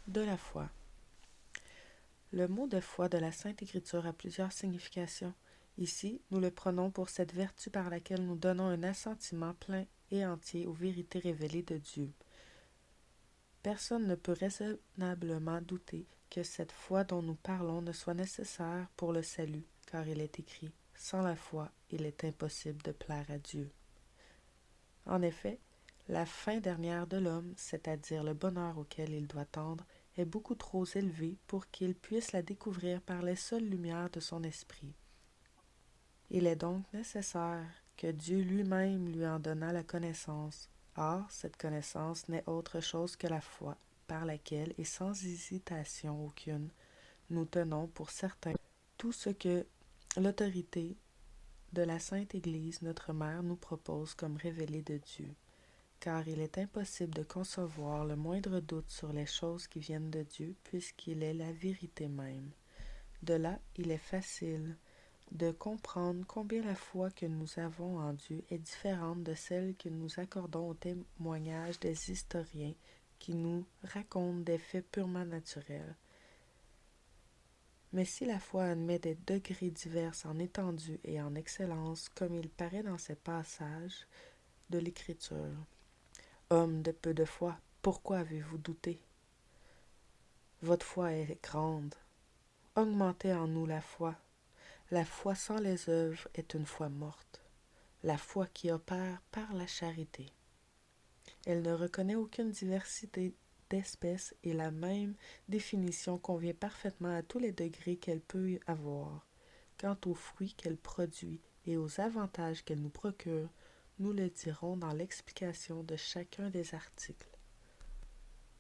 de la foi. Le mot de foi de la Sainte Écriture a plusieurs significations. Ici, nous le prenons pour cette vertu par laquelle nous donnons un assentiment plein et entier aux vérités révélées de Dieu. Personne ne peut raisonnablement douter que cette foi dont nous parlons ne soit nécessaire pour le salut, car il est écrit « Sans la foi, il est impossible de plaire à Dieu ». En effet, la fin dernière de l'homme, c'est-à-dire le bonheur auquel il doit tendre, est beaucoup trop élevée pour qu'il puisse la découvrir par les seules lumières de son esprit. Il est donc nécessaire que Dieu lui-même lui en donnât la connaissance. Or, cette connaissance n'est autre chose que la foi, par laquelle, et sans hésitation aucune, nous tenons pour certain tout ce que l'autorité de la Sainte Église, notre Mère, nous propose comme révélé de Dieu. Car il est impossible de concevoir le moindre doute sur les choses qui viennent de Dieu, puisqu'il est la vérité même. De là, il est facile de comprendre combien la foi que nous avons en Dieu est différente de celle que nous accordons au témoignage des historiens qui nous racontent des faits purement naturels. Mais si la foi admet des degrés divers en étendue et en excellence, comme il paraît dans ces passages de l'Écriture, « Homme de peu de foi, pourquoi avez-vous douté? Votre foi est grande. Augmentez en nous la foi. La foi sans les œuvres est une foi morte. La foi qui opère par la charité. Elle ne reconnaît aucune diversité d'espèces et la même définition convient parfaitement à tous les degrés qu'elle peut avoir. Quant aux fruits qu'elle produit et aux avantages qu'elle nous procure, nous le dirons dans l'explication de chacun des articles.